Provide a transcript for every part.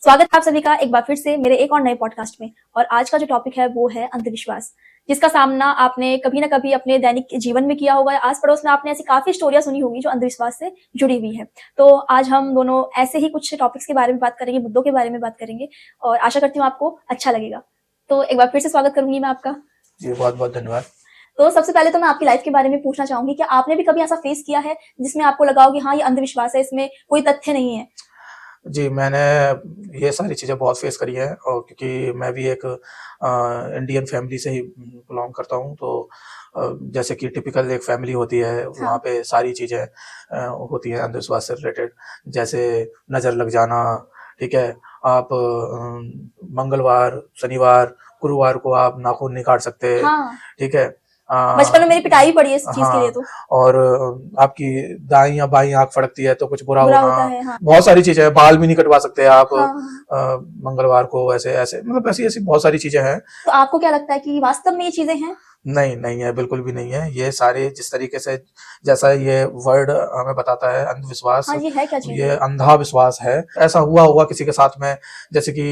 स्वागत है आप सभी का एक बार फिर से मेरे एक और नए पॉडकास्ट में। और आज का जो टॉपिक है वो है अंधविश्वास, जिसका सामना आपने कभी ना कभी अपने दैनिक जीवन में किया होगा। आस पड़ोस में आपने ऐसी काफी स्टोरियां सुनी होगी जो अंधविश्वास से जुड़ी हुई है। तो आज हम दोनों ऐसे ही कुछ टॉपिक्स के बारे में बात करेंगे, मुद्दों के बारे में बात करेंगे और आशा करती हूँ आपको अच्छा लगेगा। तो एक बार फिर से स्वागत करूंगी मैं आपका। जी बहुत बहुत धन्यवाद। तो सबसे पहले तो मैं आपकी लाइफ के बारे में पूछना चाहूंगी कि आपने भी कभी ऐसा फेस किया है जिसमें आपको लगा हो कि हाँ ये अंधविश्वास है, इसमें कोई तथ्य नहीं है? जी, मैंने ये सारी चीज़ें बहुत फेस करी हैं और क्योंकि मैं भी एक इंडियन फैमिली से ही बिलॉन्ग करता हूँ, तो जैसे कि टिपिकल एक फैमिली होती है, वहाँ हाँ। पे सारी चीज़ें होती हैं अंधविश्वास से रिलेटेड। जैसे नज़र लग जाना, ठीक है? आप मंगलवार, शनिवार, गुरुवार को आप नाखून नहीं काट सकते, हाँ, ठीक है? बचपन में मेरी पिटाई भी पड़ी है इस चीज के लिए हाँ, तो। और आपकी दाईं या बाईं आँख फड़कती है तो कुछ बुरा बुरा होना, होता है, हाँ। बहुत सारी चीज़ें हैं, बाल भी नहीं कटवा सकते आप हाँ, हाँ। मंगलवार को, ऐसे मतलब ऐसी-ऐसी बहुत सारी चीज़ें हैं। तो आपको क्या लगता है कि वास्तव में ये चीजें हैं? नहीं, नहीं है, बिल्कुल भी नहीं है। ये सारे जिस तरीके से जैसा ये वर्ड हमें बताता है अंधविश्वास, हाँ, ये है क्या चीज़ ये ये? अंधा विश्वास है। ऐसा हुआ होगा किसी के साथ में, जैसे कि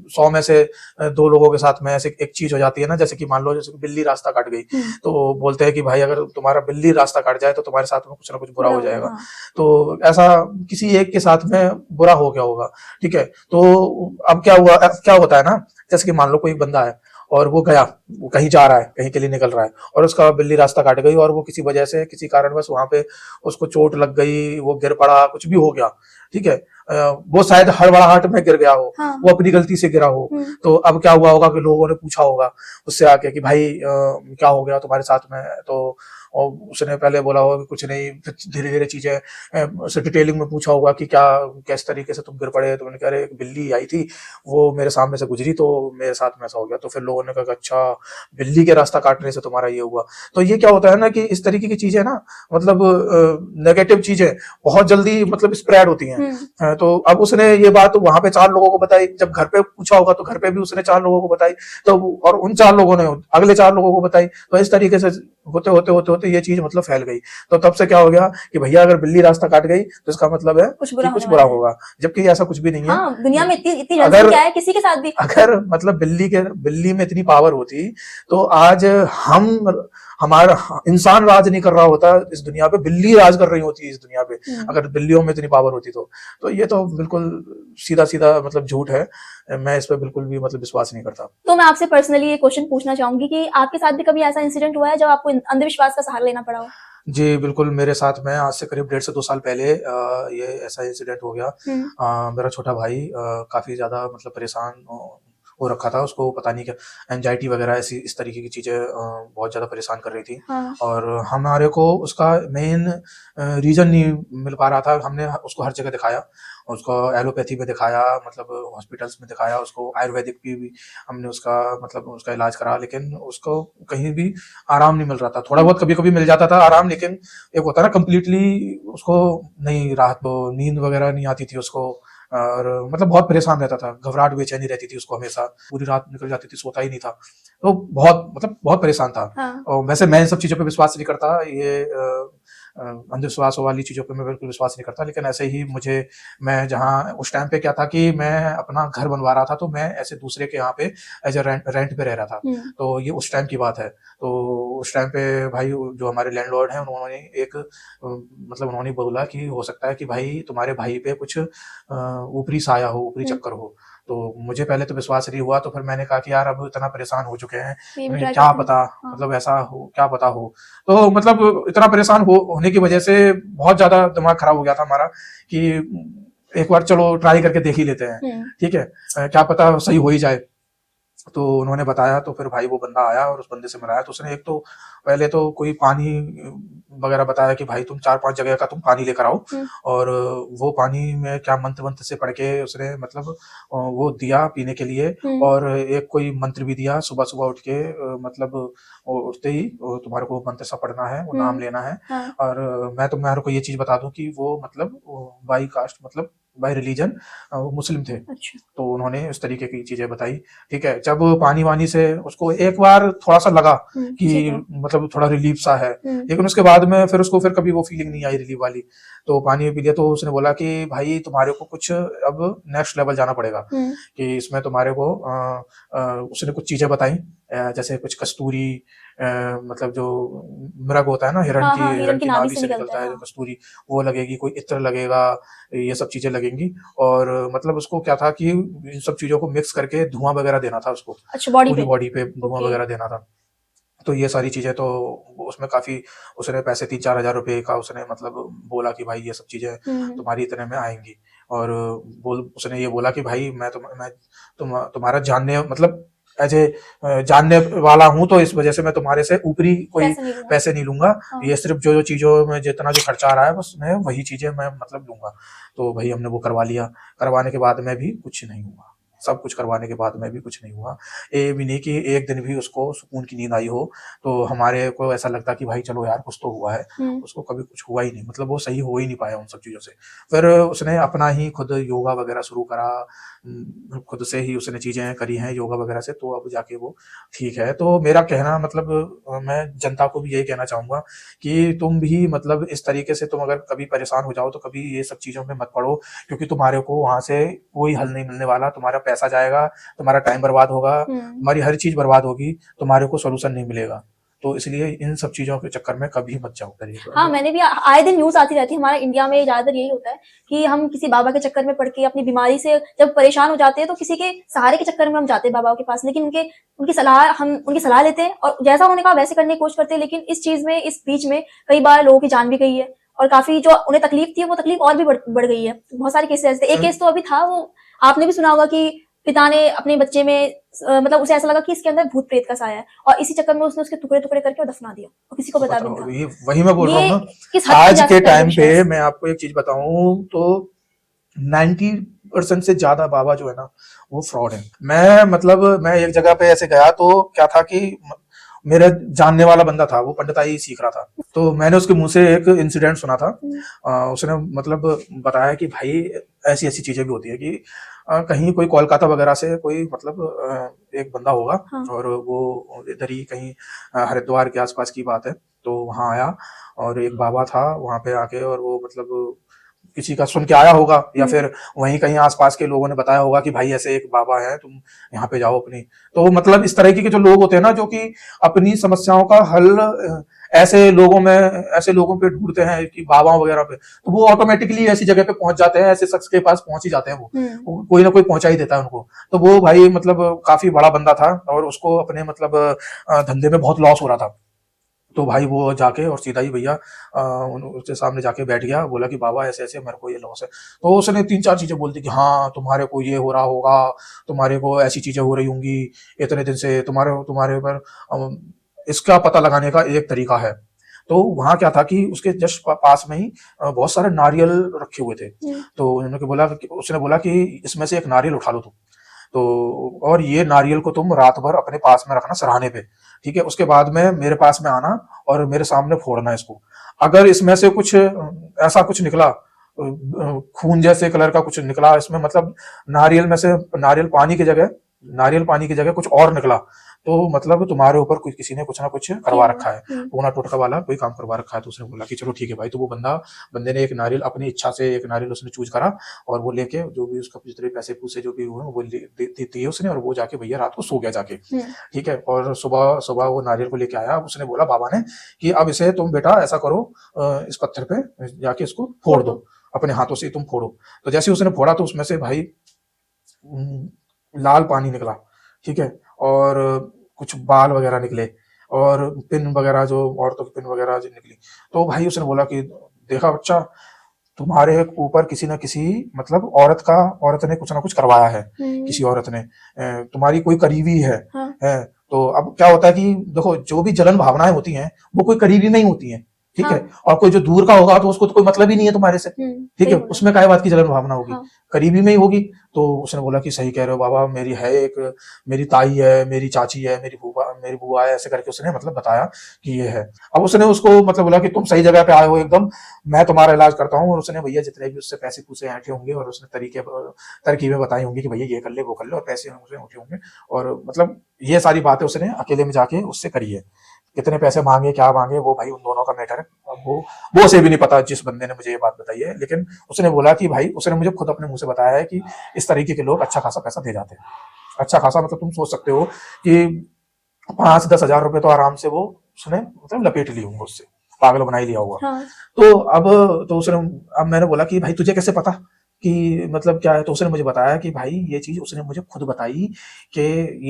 100 में से 2 लोगों के साथ में ऐसे एक चीज़ हो जाती है ना, जैसे कि मान लो जैसे कि बिल्ली रास्ता काट गई, हुँ, तो बोलते हैं कि भाई अगर तुम्हारा बिल्ली रास्ता काट जाए तो तुम्हारे साथ में कुछ ना कुछ बुरा बुरा हो होगा, जाएगा। हाँ। तो ऐसा किसी एक के साथ में बुरा हो गया होगा, ठीक है? तो अब क्या हुआ, क्या होता है ना, जैसे कि मान लो कोई एक बंदा है और वो गया, वो कहीं जा रहा है, कहीं के लिए निकल रहा है और उसका बिल्ली रास्ता काट गई और वो किसी वजह से, किसी कारणवश वहां पे उसको चोट लग गई, वो गिर पड़ा, कुछ भी हो गया, ठीक है? वो शायद हड़बड़ाहट में गिर गया हो, हाँ। वो अपनी गलती से गिरा हो। हुँ। तो अब क्या हुआ होगा कि लोगों ने पूछा होगा उससे आके कि भाई क्या हो गया तुम्हारे साथ में? तो उसने पहले बोला होगा कि कुछ नहीं, फिर धीरे धीरे चीजें उससे डिटेलिंग में पूछा होगा कि क्या, किस तरीके से तुम गिर पड़े? तो मैंने कहा अरे एक बिल्ली आई थी, वो मेरे सामने से गुजरी तो मेरे साथ में ऐसा हो गया। तो फिर लोगों ने कहा कि अच्छा, बिल्ली के रास्ता काटने से तुम्हारा ये हुआ। तो ये क्या होता है ना कि इस तरीके की चीजें ना, मतलब नेगेटिव चीजें बहुत जल्दी मतलब स्प्रेड होती हैं। हुँ। तो अब उसने ये बात वहां पे 4 लोगों को बताई, जब घर पे पूछा होगा तो घर पे भी उसने 4 लोगों को बताई, तो और उन 4 लोगों ने अगले 4 लोगों को बताई। तो इस तरीके से होते ये चीज मतलब फैल गई। तो तब से क्या हो गया कि भैया अगर बिल्ली रास्ता काट गई तो इसका मतलब है कुछ कि बुरा होने कुछ बुरा वाला है। होगा, जबकि ऐसा कुछ भी नहीं है। हाँ, दुनिया में इतनी इतनी अगर जनसंख्या है, किसी के साथ भी अगर मतलब बिल्ली में इतनी पावर होती तो आज हम हमारा इंसान राज नहीं कर रहा होता इस दुनिया पे, बिल्ली राज कर रही होती इस दुनिया पे। हुँ। अगर बिल्लियों में इतनी पावर होती तो ये तो बिल्कुल सीधा सीधा मतलब झूठ है। मैं इस पे बिल्कुल भी मतलब विश्वास नहीं करता। तो मैं आपसे पर्सनली ये क्वेश्चन पूछना चाहूँगी कि आपके साथ भी कभी ऐसा इंसिडेंट हुआ है जब आपको अंधविश्वास का सहारा लेना पड़ा हो? जी, बिल्कुल मेरे साथ में आज से करीब 1.5 से 2 साल पहले ये ऐसा इंसिडेंट हो गया। हुँ। मेरा छोटा भाई काफ़ी ज़्यादा मतलब परेशान हो रखा था, उसको पता नहीं क्या एंग्ज़ायटी वग़ैरह ऐसी इस तरीके की चीज़ें बहुत ज़्यादा परेशान कर रही थी हाँ। और हमारे को उसका मेन रीज़न नहीं मिल पा रहा था। हमने उसको हर जगह दिखाया, उसको एलोपैथी में दिखाया, मतलब हॉस्पिटल्स में दिखाया, उसको आयुर्वेदिक भी हमने उसका मतलब उसका इलाज करा, लेकिन उसको कहीं भी आराम नहीं मिल रहा था। थोड़ा हुँ। बहुत कभी-कभी मिल जाता था आराम, लेकिन एक होता है ना कंप्लीटली उसको नहीं, रात को नींद वगैरह नहीं आती थी उसको और मतलब बहुत परेशान रहता था। घबराहट, बेचैनी रहती थी उसको हमेशा, पूरी रात निकल जाती थी, सोता ही नहीं था। तो बहुत मतलब बहुत परेशान था। हाँ। और वैसे मैं इन सब चीज़ों पे विश्वास नहीं करता, ये अंधविश्वास वाली चीज़ों पे मैं बिल्कुल विश्वास नहीं करता, लेकिन ऐसे ही मुझे, मैं जहाँ उस टाइम पे क्या था कि मैं अपना घर बनवा रहा था, तो मैं ऐसे दूसरे के यहाँ पे एज़ अ रेंट पे रह रहा था। हुँ। तो ये उस टाइम की बात है। तो उस टाइम पे भाई जो हमारे लैंडलॉर्ड हैं उन्होंने एक मतलब उन्होंने बोला कि हो सकता है कि भाई तुम्हारे भाई पे कुछ ऊपरी साया हो, ऊपरी हुँ। चक्कर हो। तो मुझे पहले तो विश्वास नहीं हुआ, तो फिर मैंने कहा कि यार अब इतना परेशान हो चुके हैं, ये भी ट्राई क्या करते हैं। पता, हाँ। मतलब ऐसा हो, क्या पता हो। तो मतलब इतना परेशान होने की वजह से बहुत ज़्यादा दिमाग खराब हो गया था हमारा कि एक बार चलो ट्राई करके देख ही लेते हैं, हुँ। ठीक है? क्या पता सही हो ही जाए। तो उन्होंने बताया, तो फिर भाई वो बंदा आया और उस बंदे से मिलाया, तो उसने एक तो पहले तो कोई पानी वगैरह बताया कि भाई तुम 4-5 जगह का तुम पानी लेकर आओ हुँ। और वो पानी में क्या मंत्र-वंत्र से पढ़ के उसने मतलब वो दिया पीने के लिए हुँ। और एक कोई मंत्र भी दिया सुबह-सुबह उठ के, मतलब उठते ही तुम्हारे को मंत्र सा पढ़ना है, वो हुँ। नाम लेना है। हाँ। और मैं तुम्हारे को ये चीज़ बता दूँ कि वो मतलब बाई कास्ट मतलब बाय रिलीजन वो मुस्लिम थे। अच्छा। तो उन्होंने इस तरीके की चीजें बताई। ठीक है, जब पानी वानी से उसको एक बार थोड़ा सा लगा कि ठीक है। मतलब थोड़ा रिलीफ सा है, हम्म। लेकिन उसके बाद में फिर उसको फिर कभी वो फीलिंग नहीं आई रिलीफ वाली। तो पानी पी लिया तो उसने बोला कि भाई तुम्हारे को कुछ अब नेक्स्ट लेवल जाना पड़ेगा, कि इसमें तुम्हारे को उसने कुछ चीजें बताई, जैसे कुछ कस्तूरी, मतलब जो मृग होता है ना, हिरण हाँ की हाँ, हिरण की नाभि नाभि से से निकलता निकलता है, है जो हाँ। कस्तूरी, वो लगेगी, कोई इत्र लगेगा, ये सब चीजें लगेंगी। और मतलब उसको क्या था कि इन सब चीजों को मिक्स करके धुआं वगैरह देना था उसको, अच्छा, बॉडी पूरी पे। बॉडी पे धुआं ओके। वगैरह देना था। तो ये सारी चीजें तो उसमें काफी उसने पैसे 3-4 हज़ार रुपए का उसने मतलब बोला कि भाई ये सब चीजें तुम्हारी इतने में आएंगी। और बोल उसने ये बोला कि भाई मैं तुम्हारा जानने मतलब एज ए जानने वाला हूं, तो इस वजह से मैं तुम्हारे से ऊपरी कोई पैसे नहीं लूंगा। पैसे नहीं लूंगा। हाँ। ये सिर्फ जो जो चीजों में जितना जो खर्चा आ रहा है बस मैं वही चीजें मैं मतलब लूंगा। तो भाई हमने वो करवा लिया। करवाने के बाद में भी कुछ नहीं हुआ, सब कुछ करवाने के बाद में भी कुछ नहीं हुआ। ये भी नहीं कि एक दिन भी उसको सुकून की नींद आई हो। तो हमारे को ऐसा लगता कि भाई चलो यार कुछ तो हुआ है, उसको कभी कुछ हुआ ही नहीं, मतलब वो सही हो ही नहीं पाया उन सब चीजों से। फिर उसने अपना ही खुद योगा वगैरह शुरू करा, खुद से ही उसने चीजें करी हैं योगा वगैरह से, तो अब जाके वो ठीक है। तो मेरा कहना मतलब मैं जनता को भी यही कहना चाहूंगा कि तुम भी मतलब इस तरीके से तुम अगर कभी परेशान हो जाओ तो कभी ये सब चीजों में मत पड़ो, क्योंकि तुम्हारे को वहां से कोई हल नहीं मिलने वाला। तुम्हारा पैसा जाएगा, तुम्हारा टाइम बर्बाद होगा, तुम्हारी हर चीज बर्बाद होगी, तुम्हारे को सोल्यूशन नहीं मिलेगा। तो इसलिए इन सब चीजों के चक्कर में कभी मत जाओ करिए। हाँ, मैंने भी आए दिन न्यूज़ आती रहती है, हमारे इंडिया में ज़्यादातर यही होता है कि हम किसी बाबा के चक्कर में पड़ के अपनी बीमारी से जब परेशान हो जाते हैं तो किसी के सहारे के चक्कर में हम जाते हैं बाबा के पास, लेकिन हम उनकी सलाह लेते हैं और जैसा उन्होंने कहा वैसे करने की कोशिश करते हैं, लेकिन इस चीज़ में इस बीच में कई बार लोगों की जान भी गई है और काफ़ी जो उन्हें तकलीफ थी वो तकलीफ और भी बढ़ गई है। बहुत सारे केसेस ऐसे थे। एक केस तो अभी था, वो आपने भी सुना होगा कि पिता ने अपने बच्चे में मतलब उसे ऐसा लगा कि इसके अंदर भूत प्रेत का साया है और इसी चक्कर में उसने उसके टुकड़े-टुकड़े करके और दफना दिया और किसी को तो पता भी नहीं बताओ, था। ये वही मैं बोल रहा हूँ ये ना, किस हद तक आज जा के सकता है टाइम पे अंधविश्वास? मैं आपको एक चीज बताऊं तो 90% से ज्यादा बाबा जो है ना वो फ्रॉड है। मैं एक जगह पे ऐसे गया तो क्या था कि मेरा जानने वाला बंदा था, वो पंडिताई सीख रहा था। तो मैंने उसके मुंह से एक इंसिडेंट सुना था। उसने मतलब बताया कि भाई ऐसी ऐसी चीजें भी होती है कि कहीं कोई कोलकाता वगैरह से कोई मतलब एक बंदा होगा, हाँ। और वो इधर ही कहीं हरिद्वार के आसपास की बात है। तो वहां आया और एक बाबा था वहां पे आके, और वो मतलब किसी का सुन के आया होगा या फिर वहीं कहीं आसपास के लोगों ने बताया होगा कि भाई ऐसे एक बाबा है, तुम यहाँ पे जाओ अपनी। तो मतलब इस तरह के जो लोग होते हैं ना जो कि अपनी समस्याओं का हल ऐसे लोगों पे ढूंढते हैं कि बाबा वगैरह पे, तो वो ऑटोमेटिकली ऐसी जगह पे पहुंच जाते हैं, ऐसे शख्स के पास पहुंच ही जाते हैं। वो कोई ना कोई पहुंचा ही देता है उनको। तो वो भाई मतलब काफी बड़ा बंदा था और उसको अपने मतलब धंधे में बहुत लॉस हो रहा था। तो भाई वो जाके और सीधा ही भैया उसके सामने जाके बैठ गया, बोला कि बाबा ऐसे ऐसे मेरे को ये लॉस है। तो उसने 3-4 चीजें बोल दी कि हाँ तुम्हारे को ये हो रहा होगा, तुम्हारे को ऐसी चीजें हो रही होंगी इतने दिन से, तुम्हारे तुम्हारे ऊपर इसका पता लगाने का एक तरीका है। तो वहां क्या था कि उसके जस्ट पास में ही बहुत सारे नारियल रखे हुए थे। तो उसने बोला कि इसमें से एक नारियल उठा लो तुम, तो और ये नारियल को तुम रात भर अपने पास में रखना सराहने पे, ठीक है। उसके बाद में मेरे पास में आना और मेरे सामने फोड़ना इसको। अगर इसमें से कुछ ऐसा कुछ निकला, खून जैसे कलर का कुछ निकला इसमें, मतलब नारियल में से नारियल पानी की जगह कुछ और निकला, तो मतलब तुम्हारे ऊपर कुछ किसी ने कुछ ना कुछ करवा रखा है, टोना टोटका वाला कोई काम करवा रखा है। तो उसने बोला कि चलो ठीक है भाई। तो वो बंदे ने एक नारियल अपनी इच्छा से एक नारियल उसने चूज करा और वो लेके जो भी उसका जितने पैसे पूसे जो भी हुए वो दिए उसने, और वो जाके भैया रात को सो गया जाके, ठीक है। और सुबह सुबह वो नारियल को लेके आया। उसने बोला बाबा ने कि अब इसे तुम बेटा ऐसा करो, इस पत्थर पे जाके इसको फोड़ दो, अपने हाथों से तुम फोड़ो। तो जैसे उसने फोड़ा तो उसमें से भाई लाल पानी निकला, ठीक है, और कुछ बाल वगैरह निकले और पिन वगैरह जो औरतों की पिन वगैरह जो निकली। तो भाई उसने बोला कि देखा बच्चा, तुम्हारे ऊपर किसी ना किसी मतलब औरत ने कुछ ना कुछ करवाया है, किसी औरत ने, तुम्हारी कोई करीबी है। हाँ। है तो अब क्या होता है कि देखो जो भी जलन भावनाएं होती हैं वो कोई करीबी में ही होती हैं, ठीक हाँ। है, और कोई जो दूर का होगा तो उसको तो कोई मतलब ही नहीं है तुम्हारे से, ठीक सही है, बोला। उसमें काय बात की जलन भावना होगी, हाँ। करीबी में ही होगी। तो उसने बोला कि सही कह रहे हो बाबा, मेरी है एक, मेरी ताई है, मेरी चाची है, मेरी बुआ है, ऐसे करके उसने मतलब बताया कि ये है। अब उसने उसको मतलब बोला कि तुम सही जगह पे आए हो एकदम, मैं तुम्हारा इलाज करता हूँ। और उसने भैया जितने भी उससे पैसे पूसे ऐंठे होंगे और उसने तरकीबें बताई होंगी कि भैया ये कर ले वो कर ले, और पैसे उसने उठे होंगे, और मतलब ये सारी बातें उसने अकेले में जाके उससे करी है। कितने पैसे मांगे क्या मांगे वो भाई उन दोनों का मैटर है। अब वो उसे भी नहीं पता जिस बंदे ने मुझे ये बात बताई है, लेकिन उसने बोला कि भाई, उसने मुझे खुद अपने मुंह से बताया है कि इस तरीके के लोग अच्छा खासा पैसा दे जाते हैं। अच्छा खासा मतलब तुम सोच सकते हो कि 5-10 हजार रुपए तो आराम से वो उसने मतलब लपेट ली होंगे उससे, पागल बना ही लिया होगा। हाँ। तो अब तो उसने अब मैंने बोला कि भाई तुझे कैसे पता कि मतलब क्या है? तो उसने मुझे बताया कि भाई ये चीज उसने मुझे खुद बताई कि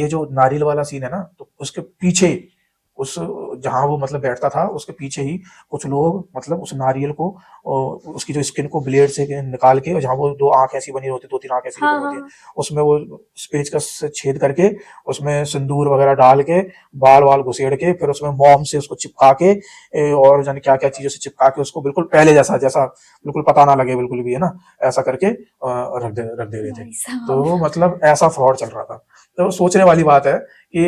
ये जो नारियल वाला सीन है ना, तो उसके पीछे उस जहाँ वो मतलब बैठता था उसके पीछे ही कुछ लोग मतलब उस नारियल को उसकी जो स्किन को ब्लेड से निकाल के, और जहाँ वो दो आंख ऐसी बनी होती, 2-3 आंख ऐसी हाँ, बनी होती है, हाँ। उसमें वो पेचकस से छेद करके उसमें सिंदूर वगैरह डाल के बाल वाल घुसेड़ के फिर उसमें मोम से उसको चिपका के और जाने क्या क्या चीजों से चिपका के उसको बिल्कुल पहले जैसा जैसा बिल्कुल पता ना लगे बिल्कुल भी, है ना, ऐसा करके रख दे रहे थे। भाई साहब! तो मतलब ऐसा फ्रॉड चल रहा था। तो सोचने वाली बात है कि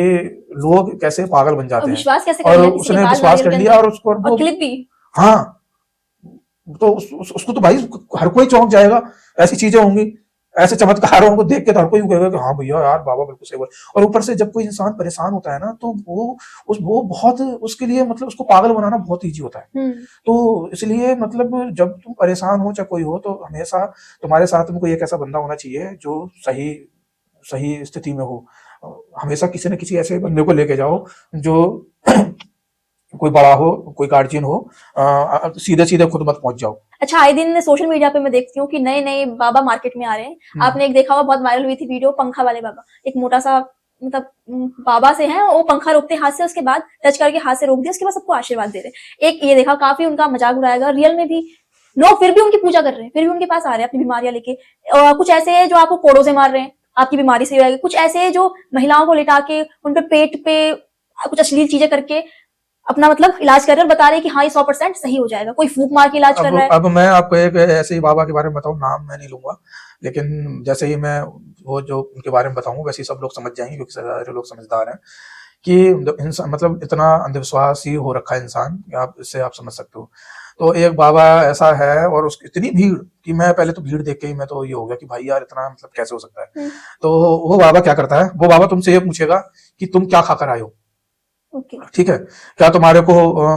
लोग कैसे पागल बन और जाते हैं। विश्वास कैसे कर और लिया किसी के उसने बाल विश्वास नारियल कर के लिया अंदर और उसको और वो, क्लिप भी। हाँ, तो उसको तो भाई हर कोई चौंक जाएगा, ऐसी चीजें होंगी, ऐसे चमत्कारों को देख के तो हर कोई कहेगा कि हाँ भैया यार बाबा बिल्कुल सही बोल। और ऊपर से जब कोई इंसान परेशान होता है ना, तो वो बहुत उसके लिए मतलब उसको पागल बनाना बहुत ईजी होता है। हुँ। तो इसलिए मतलब जब तुम परेशान हो चाहे कोई हो, तो हमेशा तुम्हारे साथ में कोई एक ऐसा बंदा होना चाहिए जो सही सही स्थिति में हो। हमेशा किसी न किसी ऐसे बंदे को लेके जाओ जो कोई बड़ा हो, कोई गार्जियन हो, सीधे-सीधे खुद मत पहुँच जाओ। अच्छा, आए दिन सोशल मीडिया पे मैं देखती हूँ कि नए-नए बाबा मार्केट में आ रहे हैं। हुँ। आपने एक देखा होगा, बहुत वायरल हुई थी वीडियो, पंखा वाले बाबा। एक मोटा-सा मतलब बाबा से हैं, वो पंखा रोकते हैं हाथ से, उसके बाद टच करके हाथ से रोक दिया, उसके बाद सबको आशीर्वाद दे रहे हैं। एक ये देखा, काफ़ी उनका मज़ाक उड़ाया गया। रियल में भी लोग फिर भी उनकी पूजा कर रहे हैं, फिर भी उनके पास आ रहे हैं अपनी बीमारियाँ लेके। कुछ ऐसे हैं जो आपको कोड़ों से मार रहे हैं, आपकी बीमारी सही हो जाएगी। कुछ ऐसे हैं जो महिलाओं को लिटा के उन पे पेट पे कुछ अश्लील चीज़ें करके अपना मतलब इलाज कर रहे हैं और बता रहे हैं कि हाँ, ये 100% सही हो जाएगा। कोई फूँक मार के इलाज कर रहा है। अब मैं आपको एक ऐसे ही बाबा के बारे में बताऊँ, नाम मैं नहीं लूँगा, लेकिन जैसे ही मैं वो जो उनके बारे में बताऊँ वैसे ही सब लोग समझ जाएँगे, क्योंकि सारे लोग समझदार हैं कि इंसान मतलब इतना अंधविश्वासी हो रखा है इंसान, कि आप इससे आप समझ सकते हो। तो एक बाबा ऐसा है और उसकी इतनी भीड़ कि मैं पहले तो भीड़ देख के ही मैं तो ये हो गया कि भाई यार इतना मतलब कैसे हो सकता है। हुँ। तो वो बाबा क्या करता है, वो बाबा तुमसे ये पूछेगा कि तुम क्या खाकर आए हो, ओके। ठीक है? क्या तुम्हारे को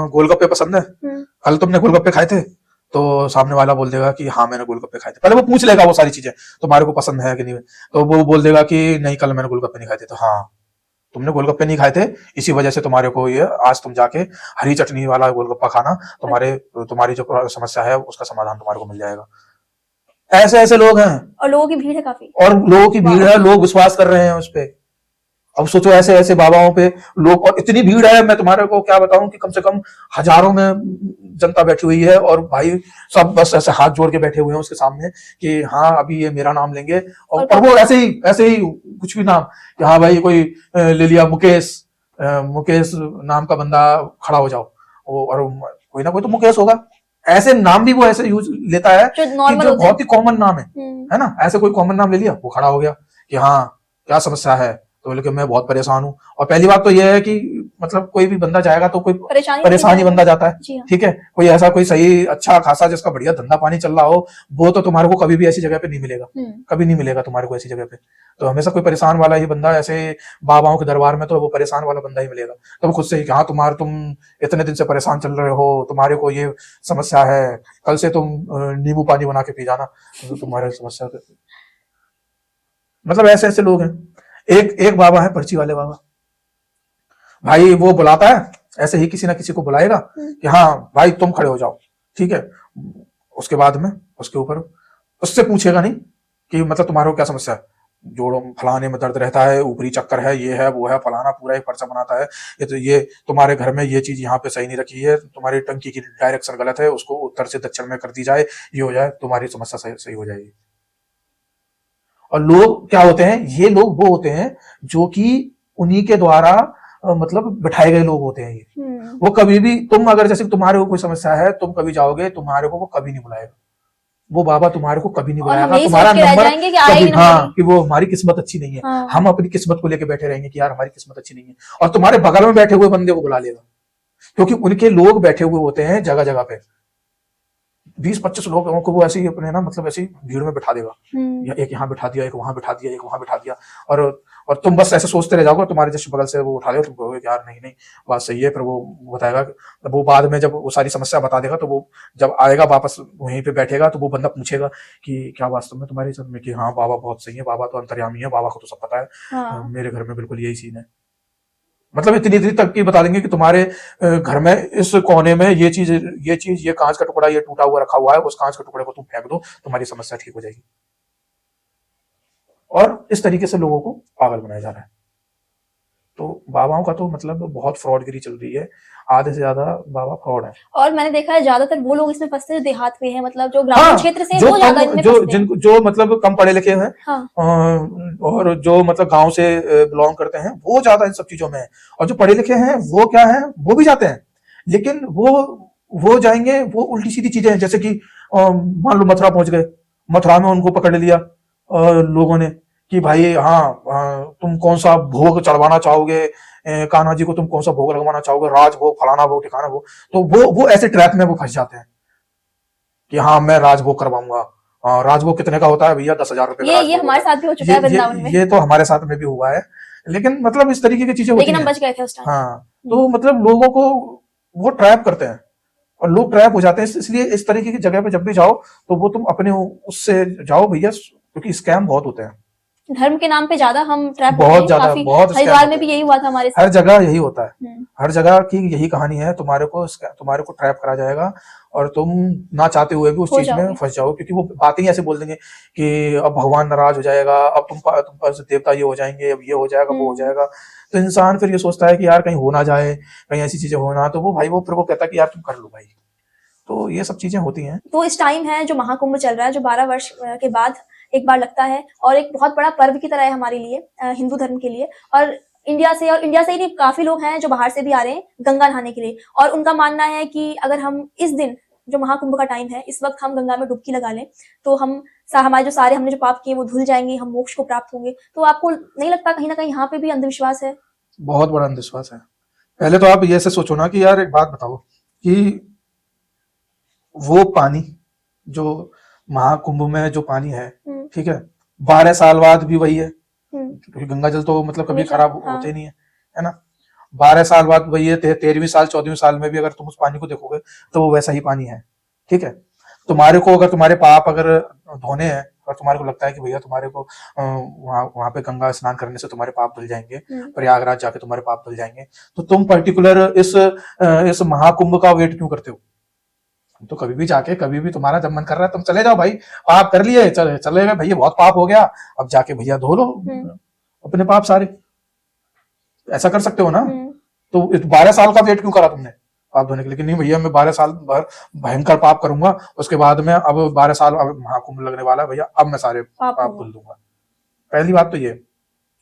गोलगप्पे पसंद है? हुँ। कल तुमने गोलगप्पे खाए थे? तो सामने वाला बोल देगा कि हाँ मैंने गोलगप्पे खाए थे। पहले वो पूछ लेगा वो सारी चीजें, तुम्हारे को पसंद है कि नहीं। तो वो बोल देगा कि नहीं कल मैंने गोलगप्पे नहीं खाए थे। तो हाँ, तुमने गोलगप्पे नहीं खाए थे, इसी वजह से तुम्हारे को ये आज तुम जाके हरी चटनी वाला गोलगप्पा खाना, तुम्हारी जो समस्या है उसका समाधान तुम्हारे को मिल जाएगा। ऐसे ऐसे लोग हैं और लोगों की भीड़ है काफ़ी। और लोगों की भीड़ वाह! है, लोग विश्वास कर रहे हैं उस पे। अब सोचो ऐसे ऐसे बाबाओं पे लोग, और इतनी भीड़ है मैं तुम्हारे को क्या बताऊं कि कम से कम हजारों में जनता बैठी हुई है, और भाई सब बस ऐसे हाथ जोड़ के बैठे हुए हैं उसके सामने कि हाँ अभी ये मेरा नाम लेंगे, और वो ऐसे ही कुछ भी नाम कि हाँ भाई कोई ले लिया मुकेश नाम का बंदा, खड़ा हो जाओ, और कोई ना कोई तो मुकेश होगा। ऐसे नाम भी वो ऐसे यूज लेता है जो कि नॉर्मल जो होते हैं। बहुत ही कॉमन नाम हुँ। है ना, ऐसे कोई कॉमन नाम ले लिया, वो खड़ा हो गया कि हाँ क्या समस्या है। तो बोले कि मैं बहुत परेशान हूँ। और पहली बात तो यह है कि मतलब कोई भी बंदा जाएगा तो कोई परेशानी से परेशान ही जाएगा। बंदा जाता है, जी हाँ। ठीक है, कोई ऐसा कोई सही अच्छा खासा जिसका बढ़िया धंधा पानी चल रहा हो, वो तो तुम्हारे को कभी भी ऐसी जगह पे नहीं मिलेगा, हुँ। कभी नहीं मिलेगा तुम्हारे को ऐसी जगह पे। तो हमेशा कोई परेशान वाला ही बंदा, ऐसे बाबाओं के दरबार में तो वो परेशान वाला बंदा ही मिलेगा। तो वो खुद से ही कि हाँ तुम इतने दिन से परेशान चल रहे हो, तुम्हारे को ये समस्या है, कल से तुम नींबू पानी बना के पी जाना, तो तुम्हारे समस्या मतलब ऐसे ऐसे लोग हैं। एक एक बाबा है पर्ची वाले बाबा, भाई वो बुलाता है, ऐसे ही किसी ना किसी को बुलाएगा कि हाँ भाई तुम खड़े हो जाओ, ठीक है, उसके बाद में उसके ऊपर उससे पूछेगा नहीं कि मतलब तुम्हारे को क्या समस्या है, जोड़ों फलाने में दर्द रहता है, ऊपरी चक्कर है, ये है वो है फलाना, पूरा एक पर्चा बनाता है। ये तुम्हारे घर में ये चीज यहाँ पे सही नहीं रखी है, तुम्हारी टंकी की डायरेक्शन गलत है, उसको उत्तर से दक्षिण में कर दी जाए, ये हो जाए तुम्हारी समस्या सही हो जाएगी। और लोग क्या होते हैं, ये लोग वो होते हैं जो कि उन्हीं के द्वारा मतलब बिठाए गए लोग होते हैं ये। वो कभी भी, तुम अगर जैसे तुम्हारे को कोई समस्या है, तुम कभी जाओगे, तुम्हारे को वो कभी नहीं बुलाएगा। वो बाबा तुम्हारे को कभी नहीं और हम बुलाएगा, यही तुम्हारा सोच के रह नंबर जाएंगे कि आया ही कभी, नंबर हाँ, नहीं। कि वो हमारी किस्मत अच्छी नहीं है। हाँ। हम अपनी किस्मत को लेके बैठे रहेंगे कि यार हमारी किस्मत अच्छी नहीं है, और तुम्हारे बगल में बैठे हुए बंदे को बुला लेगा, क्योंकि उनके लोग बैठे हुए होते हैं जगह जगह पे। 20-25 लोगों को वो ऐसे ही अपने ना, मतलब ऐसी भीड़ में बिठा देगा, या एक यहाँ बिठा दिया, एक वहां बिठा दिया, एक वहां बिठा दिया, और तुम बस ऐसे सोचते रह जाओगे, तुम्हारे जस्ट बगल से वो उठा लेगा, तुम कहोगे यार नहीं नहीं बात सही है, फिर वो बताएगा, वो बाद में जब वो सारी समस्या बता देगा, तो वो जब आएगा वापस वहीं पे बैठेगा, तो वो बंदा पूछेगा कि क्या वास्तव में तुम्हारी साथ में, कि हाँ बाबा बहुत सही है, बाबा तो अंतर्यामी है, बाबा को तो सब पता है, हाँ। मेरे घर में बिल्कुल यही सीन है। मतलब इतनी तक की बता देंगे कि तुम्हारे घर में इस कोने में ये चीज, ये कांच का टुकड़ा ये टूटा हुआ रखा हुआ है, उस कांच के टुकड़े को तुम फेंक दो, तुम्हारी समस्या ठीक हो जाएगी। और इस तरीके से लोगों को पागल बनाया जा रहा है। तो बाबाओं का तो मतलब बहुत फ्रॉडगिरी चल रही है, आधे से ज्यादा बाबा फ्रॉड है। और मैंने देखा है ज्यादातर वो लोग इसमें फंसते हैं जो देहात में है, मतलब जो ग्रामीण क्षेत्र से हैं, जो वो ज्यादा कम, इनमें जो फंसते हैं। जिनको जो मतलब कम पढ़े लिखे हैं, हाँ। और जो मतलब गांव से बिलोंग करते हैं, वो ज्यादा इन सब चीजों में है। और जो पढ़े लिखे हैं वो क्या है, वो भी जाते हैं, लेकिन वो जाएंगे, वो उल्टी सीधी चीजें हैं, जैसे कि मान लो मथुरा पहुंच गए, मथुरा में उनको पकड़ लिया लोगों ने कि भाई हाँ, तुम कौन सा भोग चढ़वाना चाहोगे, कान्हा जी को तुम कौन सा भोग लगवाना चाहोगे, राजभोग, फलाना भोग, ठिकाना भोग। तो वो ऐसे ट्रैप में वो फंस जाते हैं कि हाँ मैं राजभोग करवाऊंगा। राजभोग कितने का होता है भैया, 10,000 रुपए का ये राजभोग हमारे होता है। साथ भी हो चुका है वृंदावन में। ये तो हमारे साथ में भी हुआ है, लेकिन मतलब इस तरीके की चीजें होती लेकिन हम हैं। बच गए थे उस टाइम। हाँ, तो मतलब लोगों को वो ट्रैप करते हैं, और लोग ट्रैप हो जाते हैं। इसलिए इस तरीके की जगह पे जब भी जाओ, तो वो तुम अपने उससे जाओ भैया, क्योंकि स्कैम बहुत होते हैं, धर्म के नाम पे ज्यादा हम ट्रैप होते बहुत हैं ज्यादा, काफी। बहुत स्कैम हरिद्वार होते में भी हैं। यही हुआ था हमारे हर साथ। जगह यही होता है, हर जगह की यही कहानी है, तुम्हारे को ट्रैप करा जाएगा, और तुम ना चाहते हुए भी उस हो चीज में जाओगे। फंस जाओ, क्योंकि वो बातें ही ऐसे बोल देंगे कि अब भगवान नाराज हो जाएगा, अब तुम पर से देवता ये हो जाएंगे, अब ये हो जाएगा, वो हो जाएगा। तो इंसान फिर ये सोचता है कि यार कहीं हो ना जाए, कहीं ऐसी चीजें हो ना, तो वो भाई वो फिर वो कहता है कि यार तुम कर लो भाई। तो ये सब चीजें होती हैं। तो इस टाइम है जो महाकुंभ चल रहा है, जो 12 वर्ष के बाद एक बार लगता है, और एक बहुत बड़ा पर्व की तरह है हमारे लिए, हिंदू धर्म के लिए। और इंडिया से ही नहीं, काफी लोग हैं जो बाहर से भी आ रहे हैं गंगा नहाने के लिए, और उनका मानना है कि अगर हम इस दिन, जो महाकुंभ का टाइम है, इस वक्त हम गंगा में डुबकी लगा लें, तो हमारे जो सारे हमने जो पाप किए वो धुल जाएंगे, हम मोक्ष को प्राप्त होंगे। तो आपको नहीं लगता कहीं ना कहीं यहाँ पे भी अंधविश्वास है? बहुत बड़ा अंधविश्वास है। पहले तो आप ये से सोचो ना कि यार एक बात बताओ कि वो पानी जो महाकुंभ में जो पानी है, ठीक है, 12 साल बाद भी वही है, क्योंकि गंगा जल तो मतलब कभी हमेशा, खराब हाँ। होते नहीं है ना। 12 साल बाद वही है, 13वीं साल 14वीं साल में भी अगर तुम उस पानी को देखोगे तो वो वैसा ही पानी है, ठीक है। तुम्हारे को अगर तुम्हारे पाप अगर धोने हैं, और तुम्हारे को लगता है कि भैया तुम्हारे को वहां पे गंगा स्नान करने से तुम्हारे पाप धुल जाएंगे, प्रयागराज जाके तुम्हारे पाप धुल जाएंगे, तो तुम पर्टिकुलर इस महाकुंभ का वेट क्यों करते हो? तो कभी भी जाके, कभी भी तुम्हारा जब मन कर रहा है तुम चले जाओ भाई, पाप कर लिए, चले गए भैया, बहुत पाप हो गया, अब जाके भैया धो लो अपने पाप सारे। ऐसा कर सकते हो ना। तो 12 साल का वेट क्यों करा तुमने पाप धोने के लिए? नहीं भैया मैं 12 साल भर भयंकर पाप करूंगा, उसके बाद में अब 12 साल अब महाकुंभ लगने वाला है भैया, अब मैं सारे पाप धुल दूंगा। पहली बात तो ये।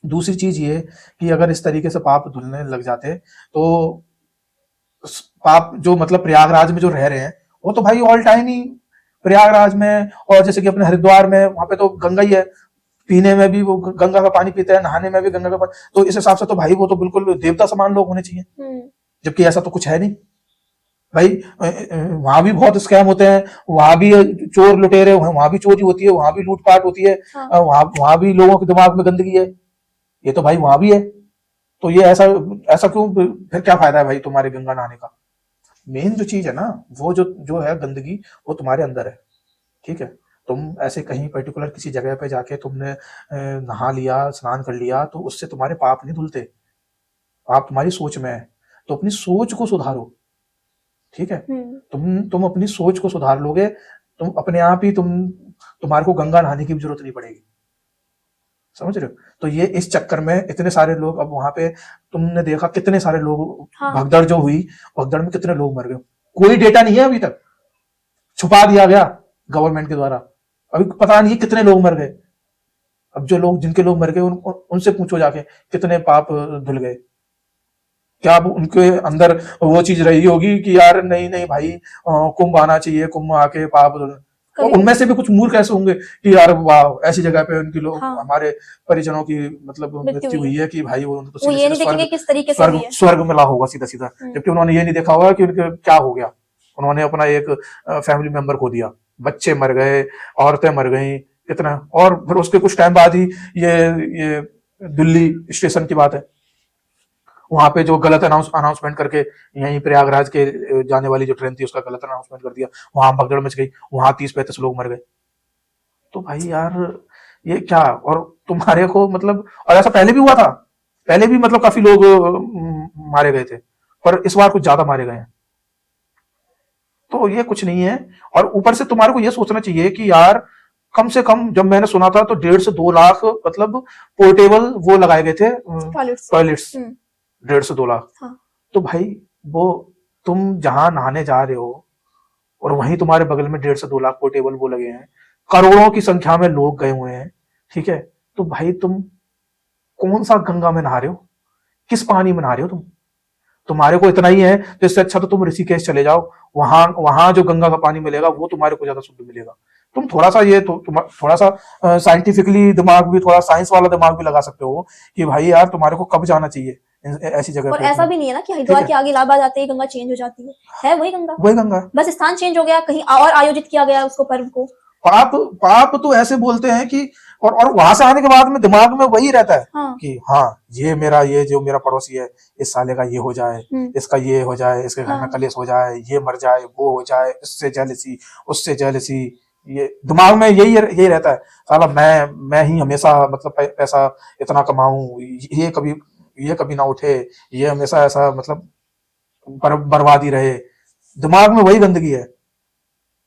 दूसरी चीज ये कि अगर इस तरीके से पाप धुलने लग जाते, तो पाप जो मतलब प्रयागराज में जो रह रहे हैं, वो तो भाई ऑल टाइम ही प्रयागराज में, और जैसे कि अपने हरिद्वार में, वहां पे तो गंगा ही है, पीने में भी वो गंगा का पानी पीते हैं, नहाने में भी गंगा का पानी, तो इस हिसाब से तो भाई वो तो बिल्कुल देवता समान लोग होने चाहिए, जबकि ऐसा तो कुछ है नहीं भाई। वहां भी बहुत स्कैम होते हैं, वहां भी चोर लुटेरे, वहां भी चोरी होती है, वहां भी लूटपाट होती है, वहां भी लोगों के दिमाग में गंदगी है, ये तो भाई वहां भी है। तो ये ऐसा ऐसा क्यों, फिर क्या फायदा है भाई तुम्हारे गंगा नहाने का? मेन जो चीज है ना, वो जो है गंदगी, वो तुम्हारे अंदर है, ठीक है। तुम ऐसे कहीं पर्टिकुलर किसी जगह पे जाके तुमने नहा लिया, स्नान कर लिया, तो उससे तुम्हारे पाप नहीं धुलते, पाप तुम्हारी सोच में है। तो अपनी सोच को सुधारो, ठीक है। तुम अपनी सोच को सुधार लोगे, तुम अपने आप ही तुम्हारे को गंगा नहाने की भी जरूरत नहीं पड़ेगी, समझ रहे हो। तो ये इस चक्कर में इतने सारे लोग, अब वहां पे तुमने देखा कितने सारे लोग, भगदड़ जो हुई, भगदड़ में कितने लोग मर गए, कोई डेटा नहीं है अभी तक, छुपा दिया गया गवर्नमेंट के द्वारा, अभी पता नहीं कितने लोग मर गए। अब जो लोग, जिनके लोग मर गए, उनसे पूछो जाके कितने पाप धुल गए। क्या उनके अंदर वो चीज रही होगी कि यार नहीं नहीं भाई कुंभ आना चाहिए, कुंभ आके पाप और उनमें से भी कुछ मूर्ख ऐसे होंगे कि यार वाह ऐसी जगह पे उनकी लोग हमारे परिजनों की मतलब मृत्यु हुई है कि भाई वो वो ये नहीं देखेंगे किस तरीके से हुई है, स्वर्ग मिला होगा सीधा सीधा, जबकि उन्होंने ये नहीं देखा होगा कि उनके क्या हो गया। उन्होंने अपना एक फैमिली मेंबर खो दिया, बच्चे मर गए, औरतें मर गई, कितना। और फिर उसके कुछ टाइम बाद ही ये दिल्ली स्टेशन की बात है, वहां पे जो गलत अनाउंसमेंट करके यहीं प्रयागराज के जाने वाली जो ट्रेन थी उसका गलत अनाउंसमेंट कर दिया, वहां भगदड़ मच गई, वहां 30-35 लोग मर गए। तो भाई यार ये क्या, और तुम्हारे को मतलब, और ऐसा पहले भी हुआ था, पहले भी मतलब काफी लोग मारे गए थे, पर इस बार कुछ ज्यादा मारे गए हैं। तो ये कुछ नहीं है। और ऊपर से तुम्हारे को ये सोचना चाहिए कि यार कम से कम जब मैंने सुना था तो 1.5 से 2 लाख मतलब पोर्टेबल वो लगाए गए थे टॉयलेट्स, 1.5 से 2 लाख। हाँ। तो भाई वो तुम जहां नहाने जा रहे हो और वहीं तुम्हारे बगल में 1.5 से 2 लाख पोर्टेबल वो लगे हैं, करोड़ों की संख्या में लोग गए हुए हैं, ठीक है। तो भाई तुम कौन सा गंगा में नहा रहे हो, किस पानी में नहा रहे हो तुम? तुम्हारे को इतना ही है तो इससे अच्छा तो तुम ऋषिकेश चले जाओ, वहां वहां जो गंगा का पानी मिलेगा वो तुम्हारे को ज्यादा शुद्ध मिलेगा। तुम थोड़ा सा ये तो थोड़ा सा साइंटिफिकली दिमाग भी, थोड़ा साइंस वाला दिमाग भी लगा सकते हो कि भाई यार तुम्हारे को कब जाना चाहिए ऐसी जगह और पे। ऐसा भी नहीं है ना कि हरिद्वार के आगे इलाहाबाद आते ही गंगा चेंज हो जाती है वही गंगा, वही गंगा, बस स्थान चेंज हो गया, कहीं और आयोजित किया गया उसको, पर्व को। पाप पाप तो ऐसे बोलते हैं कि, और वहां से आने के बाद में दिमाग में वही रहता है कि हाँ ये जो मेरा पड़ोसी है इस साले का ये हो जाए, इसका ये हो जाए, इसके घर में कलेश हो जाए, ये मर जाए, वो हो जाए, इससे जेलसी उससे जेलसी, ये दिमाग में यही रहता है। साला मैं ही हमेशा मतलब पैसा इतना कमाऊं, ये कभी ना उठे, ये हमेशा ऐसा मतलब बर्बादी रहे, दिमाग में वही गंदगी है,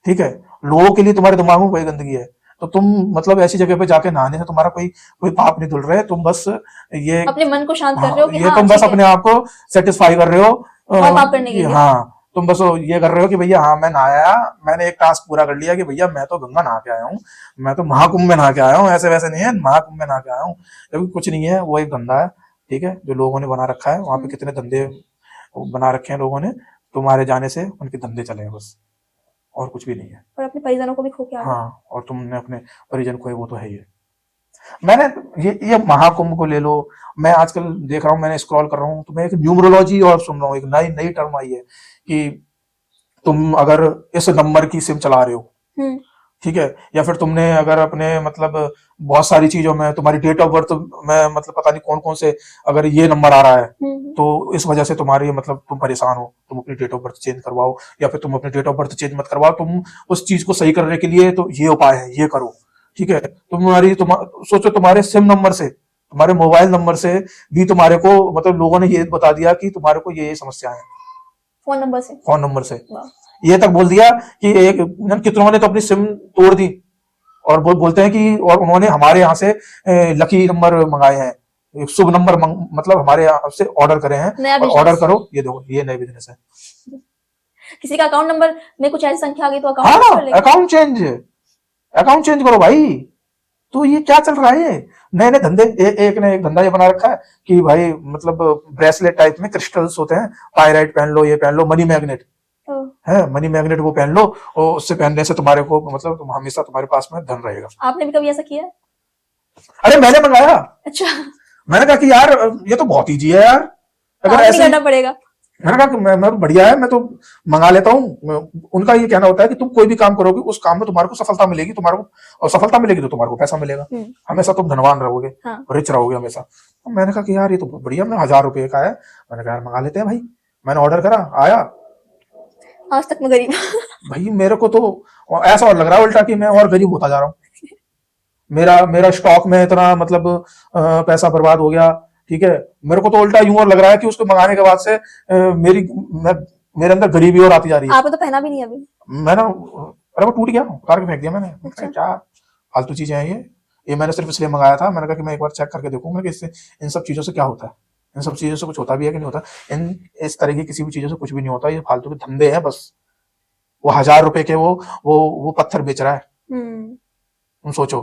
ठीक है। लोगों के लिए तुम्हारे दिमाग में वही गंदगी है। तो तुम मतलब ऐसी जगह पे जाके नहाने से तुम्हारा कोई कोई पाप नहीं धुल रहे, तुम बस ये अपने मन को शांत कर रहे हो कि ये तुम बस अपने आप को सेटिस्फाई कर रहे हो और पाप करने के लिए। हाँ तुम बस ये कर रहे हो कि भैया हाँ मैं नहाया, मैंने एक टास्क पूरा कर लिया कि भैया मैं तो गंगा नहा के आया हूँ, मैं तो महाकुंभ में नहा के आया हूँ, ऐसे वैसे नहीं है, महाकुंभ में नहा के आया हूँ। जबकि कुछ नहीं है, वो एक धंधा है, ठीक है, जो लोगों ने बना रखा है। वहां पे कितने धंधे बना रखे हैं लोगों ने, तुम्हारे जाने से उनके धंधे चले हैं बस, और कुछ भी नहीं है। और अपने परिजनों को भी खो के आ गए। हाँ, और तुमने अपने परिजन खोए, वो तो है ही है। मैंने ये महाकुंभ को ले लो, मैं आजकल देख रहा हूँ, मैंने स्क्रॉल कर रहा हूँ तो मैं एक न्यूमरोलॉजी और सुन रहा हूँ, एक नई नई टर्म आई है कि तुम अगर इस नंबर की सिम चला रहे हो, ठीक है, या फिर तुमने अगर अपने मतलब बहुत सारी चीजों में तुम्हारी डेट ऑफ बर्थ में मतलब पता नहीं कौन कौन से अगर ये नंबर आ रहा है, तो इस वजह से तुम्हारी मतलब तुम परेशान हो, तुम अपनी डेट ऑफ बर्थ चेंज करवाओ, या फिर तुम अपनी डेट ऑफ बर्थ चेंज मत करवाओ, तुम उस चीज को सही करने के लिए तो ये उपाय है, ये करो, ठीक है। सोचो तुम्हारे सिम नंबर से, तुम्हारे मोबाइल नंबर से भी तुम्हारे को मतलब लोगों ने ये बता दिया कि तुम्हारे को ये समस्या है, फोन नंबर से ये तक बोल दिया कि एक कितनों ने तो अपनी सिम तोड़ दी, और बोलते हैं कि और उन्होंने हमारे यहाँ से लकी नंबर मंगाए हैं, शुभ नंबर मतलब हमारे यहाँ से ऑर्डर करे हैं, और ऑर्डर करो, ये देखो ये नए बिजनेस है। किसी का अकाउंट नंबर में कुछ ऐसी संख्या आ गई तो अकाउंट चेंज करो भाई। तो ये क्या चल रहा है, नए नए धंधे, एक ने एक धंधा ये बना रखा है कि भाई मतलब ब्रेसलेट टाइप में क्रिस्टल्स होते हैं, पायराइट पहन लो, ये पहन लो, मनी मैग्नेट है, मनी मैग्नेट वो पहन लो, और उससे पहनने से तुम्हारे को मतलब हमेशा तुम्हारे पास में धन रहेगा। आपने भी कभी ऐसा किया है? अरे मैंने मंगाया। अच्छा। मैंने कहा कि यार ये तो बहुत ईजी है यार, अगर ऐसे करना पड़ेगा। मैंने कहा कि मैं बढ़िया है, मैं तो मंगा लेता हूँ। उनका ये कहना होता है कि तुम कोई भी काम करोगे उस काम में तुम्हारे को सफलता मिलेगी, तुम्हारे को, और सफलता मिलेगी तो तुम्हारे को पैसा मिलेगा, हमेशा तुम धनवान रहोगे, रिच रहोगे हमेशा। तो मैंने कहा कि यार ये तो बढ़िया, मैं 1000 रुपए का है, मैंने कहा यार मंगा लेते हैं भाई। मैंने ऑर्डर करा, आया, आज तक मैं गरीब भाई मेरे को तो ऐसा और लग रहा है उल्टा कि मैं और गरीब होता जा रहा हूँ। मेरा स्टॉक में इतना मतलब पैसा बर्बाद हो गया, ठीक है। मेरे को तो उल्टा यूं और लग रहा है कि उसको मंगाने के बाद से मेरे अंदर गरीबी और आती जा रही है। आपने तो पहना भी नहीं अभी। मैंने, अरे वो टूट गया, उतार के फेंक दिया मैंने। अच्छा। क्या फालतू चीजें हैं ये मैंने सिर्फ इसलिए मंगाया था, मैंने कहा कि मैं एक बार चेक करके देखूंगा कि इससे इन सब चीजों से क्या होता है, इन सब चीजों से कुछ होता भी है कि नहीं होता। इस तरह की किसी भी चीजों से कुछ भी नहीं होता, ये फालतू के धंधे हैं बस। वो 1000 रुपए के वो पत्थर बेच रहा है, तुम सोचो,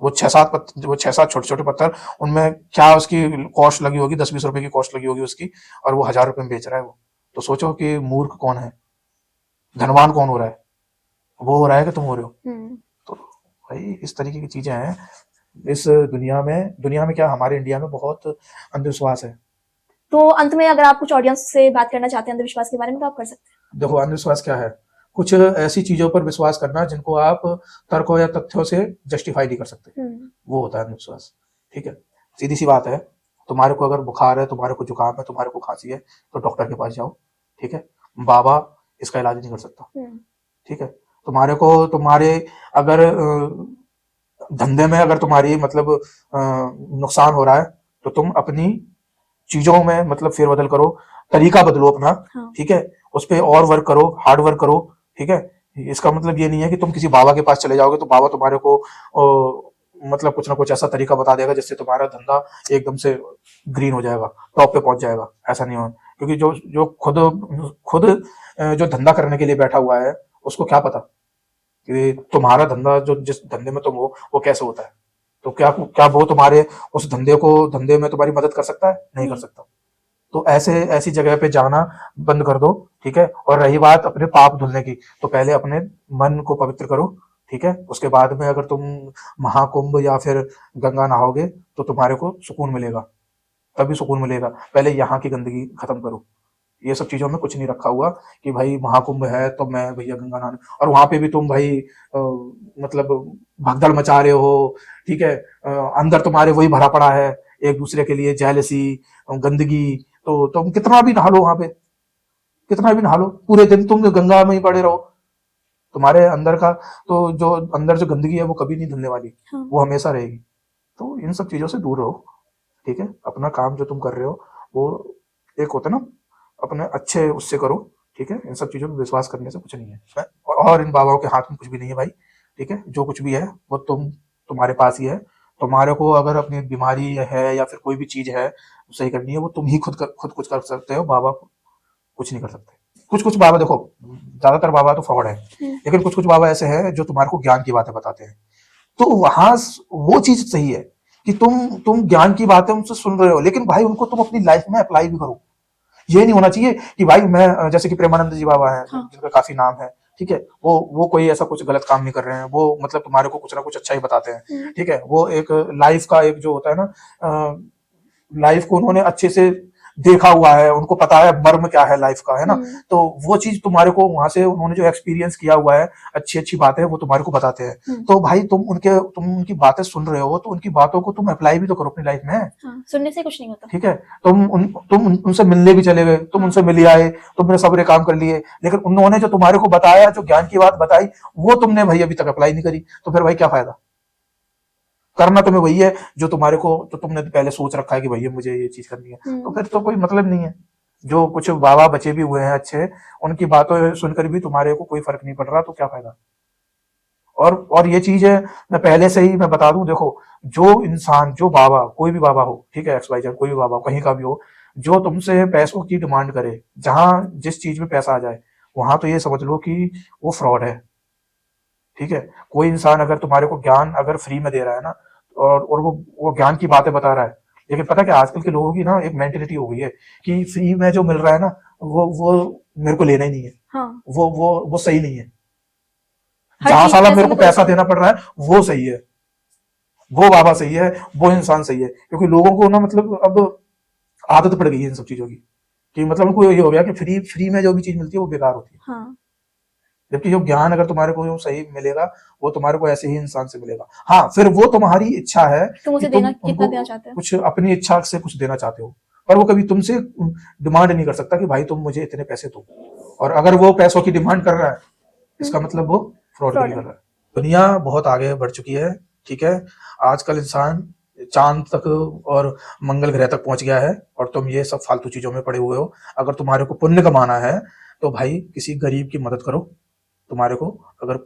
वो 6-7 छोटे-छोटे पत्थर, उनमें क्या उसकी कॉस्ट लगी होगी, 10-20 रुपए की कॉस्ट लगी होगी उसकी, और वो 1000 रुपए में बेच रहा है वो। तो सोचो कि मूर्ख कौन है, धनवान कौन हो रहा है? वो हो रहा है कि तुम हो रहे हो। तो भाई इस तरीके की चीजें हैं इस दुनिया में क्या, हमारे इंडिया में बहुत अंधविश्वास है। तो अंत में अगर आप कुछ ऑडियंस से बात करना चाहते हैं अंधविश्वास के बारे में तो आप कर सकते हैं। देखो अंधविश्वास क्या है, कुछ ऐसी चीजों पर विश्वास करना जिनको आप तर्कों या तथ्यों से जस्टिफाई नहीं कर सकते, वो होता है अंधविश्वास। ठीक है, सीधी सी बात है, तुम्हारे को अगर बुखार है, तुम्हारे को जुकाम है, तुम्हारे को खांसी है, तो डॉक्टर के पास जाओ। ठीक है, बाबा इसका इलाज नहीं कर सकता। ठीक है, तुम्हारे अगर धंधे में अगर तुम्हारी मतलब नुकसान हो रहा है, तो तुम अपनी चीजों में मतलब फेरबदल करो, तरीका बदलो अपना। हाँ। ठीक है, उस पर और वर्क करो, हार्ड वर्क करो। ठीक है, इसका मतलब ये नहीं है कि तुम किसी बाबा के पास चले जाओगे तो बाबा तुम्हारे को मतलब कुछ ना कुछ ऐसा तरीका बता देगा जिससे तुम्हारा धंधा एकदम से ग्रीन हो जाएगा, टॉप पे पहुंच जाएगा। ऐसा नहीं होगा, क्योंकि जो जो खुद जो धंधा करने के लिए बैठा हुआ है, उसको क्या पता कि तुम्हारा धंधा, जो जिस धंधे में तुम हो, वो कैसे होता है। तो क्या क्या वो तुम्हारे उस धंधे में तुम्हारी मदद कर सकता है? नहीं कर सकता। तो ऐसी जगह पे जाना बंद कर दो। ठीक है, और रही बात अपने पाप धुलने की, तो पहले अपने मन को पवित्र करो। ठीक है, उसके बाद में अगर तुम महाकुंभ या फिर गंगा नहाओगे तो तुम्हारे को सुकून मिलेगा, तभी सुकून मिलेगा। पहले यहाँ की गंदगी खत्म करो। ये सब चीजों में कुछ नहीं रखा हुआ कि भाई महाकुंभ है तो मैं भैया गंगा नहाने, और वहां पे भी तुम भाई मतलब भगदड़ मचा रहे हो। ठीक है, अंदर तुम्हारे वही भरा पड़ा है, एक दूसरे के लिए जेलसी, गंदगी। तो तुम कितना भी नहा लो वहां पे, कितना भी नहा लो, पूरे दिन तुम गंगा में ही पड़े रहो, तुम्हारे अंदर का तो जो अंदर जो गंदगी है वो कभी नहीं धुलने वाली। हाँ। वो हमेशा रहेगी। तो इन सब चीजों से दूर रहो। ठीक है, अपना काम जो तुम कर रहे हो वो एक होता है ना, अपने अच्छे उससे करो। ठीक है, इन सब चीजों में विश्वास करने से कुछ नहीं है, और इन बाबाओं के हाथ में कुछ भी नहीं है भाई। ठीक है, जो कुछ भी है वो तुम्हारे पास ही है। तुम्हारे को अगर अपनी बीमारी है या फिर कोई भी चीज है सही करनी है, वो तुम ही खुद कुछ कर सकते हो, बाबा कुछ नहीं कर सकते। कुछ कुछ बाबा देखो, ज्यादातर बाबा तो फ्रॉड है, लेकिन कुछ कुछ बाबा ऐसे हैं जो तुम्हारे को ज्ञान की बातें बताते हैं। तो वहां वो चीज सही है कि तुम ज्ञान की बातें उनसे सुन रहे हो, लेकिन भाई उनको तुम अपनी लाइफ में अप्लाई भी करो। ये नहीं होना चाहिए कि भाई मैं, जैसे कि प्रेमानंद जी बाबा हैं, हाँ। जिनका काफी नाम है। ठीक है, वो कोई ऐसा कुछ गलत काम नहीं कर रहे हैं, वो मतलब तुम्हारे को कुछ ना कुछ अच्छा ही बताते हैं। ठीक है, वो एक लाइफ का एक जो होता है ना, लाइफ को उन्होंने अच्छे से देखा हुआ है, उनको पता है मर्म क्या है लाइफ का, है ना। तो वो चीज तुम्हारे को वहां से उन्होंने जो एक्सपीरियंस किया हुआ है, अच्छी अच्छी बातें वो तुम्हारे को बताते हैं। तो भाई तुम उनकी बातें सुन रहे हो तो उनकी बातों को तुम अप्लाई भी तो करो अपनी लाइफ में। हाँ, सुनने से कुछ नहीं होता। ठीक है, तुम उनसे मिलने भी चले गए, तुम उनसे मिल आए, तुमने सारे काम कर लिए, लेकिन उन्होंने जो तुम्हारे को बताया, जो ज्ञान की बात बताई, वो तुमने भाई अभी तक अप्लाई नहीं करी, तो फिर भाई क्या फायदा। करना तुम्हें वही है जो तुम्हारे को, तो तुमने पहले सोच रखा है कि भैया मुझे ये चीज करनी है, तो फिर तो कोई मतलब नहीं है। जो कुछ बाबा बचे भी हुए हैं अच्छे, उनकी बातों सुनकर भी तुम्हारे को कोई फर्क नहीं पड़ रहा, तो क्या फायदा। और ये चीज है, मैं पहले से ही मैं बता दूं, देखो जो इंसान, जो बाबा, कोई भी बाबा हो, ठीक है, एक्स वाई जेड कोई भी बाबा कहीं का भी हो, जो तुमसे पैसों की डिमांड करे, जहां जिस चीज में पैसा आ जाए, वहां तो ये समझ लो कि वो फ्रॉड है। ठीक है, कोई इंसान अगर तुम्हारे को ज्ञान अगर फ्री में दे रहा है ना, और वो ज्ञान की बातें बता रहा है, लेकिन पता क्या आजकल के लोगों की ना एक मेंटेलिटी हो गई है कि फ्री में जो मिल रहा है ना, वो मेरे को लेना ही नहीं है। हाँ। वो सही नहीं है। हर जहां चीज साला पैसे मेरे को में तो पैसा देना पड़ रहा है वो सही है, वो बाबा सही है, वो इंसान सही है। क्योंकि लोगों को ना मतलब अब आदत पड़ गई है इन सब चीजों की, कि मतलब उनको ये हो गया कि फ्री में जो भी चीज मिलती है वो बेकार होती है। हाँ। जबकि जो ज्ञान अगर तुम्हारे को जो सही मिलेगा, वो तुम्हारे को ऐसे ही इंसान से मिलेगा। हाँ, फिर वो तुम्हारी इच्छा है तुम उसे कि तुम देना कितना उनको देना चाहते हो। कुछ अपनी इच्छा से कुछ देना चाहते हो, पर वो कभी तुमसे डिमांड नहीं कर सकता कि भाई तुम मुझे इतने पैसे दो। और अगर वो पैसों की डिमांड कर रहा है, इसका मतलब वो फ्रॉड फ्रॉड कर है। रहा है। दुनिया बहुत आगे बढ़ चुकी है। ठीक है, आजकल इंसान चांद तक और मंगल ग्रह तक पहुंच गया है, और तुम ये सब फालतू चीजों में पड़े हुए हो। अगर तुम्हारे को पुण्य कमाना है तो भाई किसी गरीब की मदद करो। तुम्हारे को अगर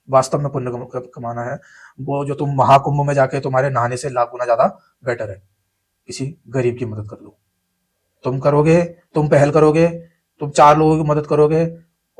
वास्तव में पुण्य कमाना है, वो जो तुम महाकुंभ में जाके तुम्हारे नहाने से लाख गुना ज्यादा बेटर है, किसी गरीब की मदद कर लो। तुम करोगे, तुम पहल करोगे, तुम 4 लोगों की मदद करोगे,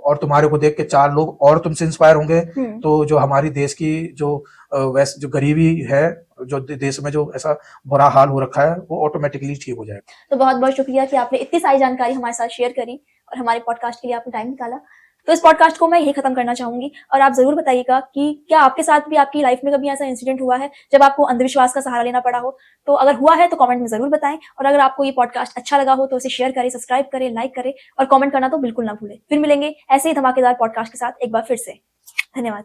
और तुम्हारे को देख के 4 लोग और तुमसे इंस्पायर होंगे, हम्म। तो जो हमारी देश की जो जो गरीबी है, जो देश में जो ऐसा बुरा हाल हो रखा है, वो ऑटोमेटिकली ठीक हो जाएगा। तो बहुत बहुत शुक्रिया कि आपने इतनी सारी जानकारी हमारे साथ शेयर करी और हमारे पॉडकास्ट के लिए आपने टाइम निकाला। तो इस पॉडकास्ट को मैं यही खत्म करना चाहूंगी और आप जरूर बताइएगा कि क्या आपके साथ भी आपकी लाइफ में कभी ऐसा इंसिडेंट हुआ है जब आपको अंधविश्वास का सहारा लेना पड़ा हो। तो अगर हुआ है तो कमेंट में जरूर बताएं, और अगर आपको ये पॉडकास्ट अच्छा लगा हो तो इसे शेयर करें, सब्सक्राइब करें, लाइक करें और कमेंट करना तो बिल्कुल ना भूलें। फिर मिलेंगे ऐसे ही धमाकेदार पॉडकास्ट के साथ एक बार फिर से। धन्यवाद।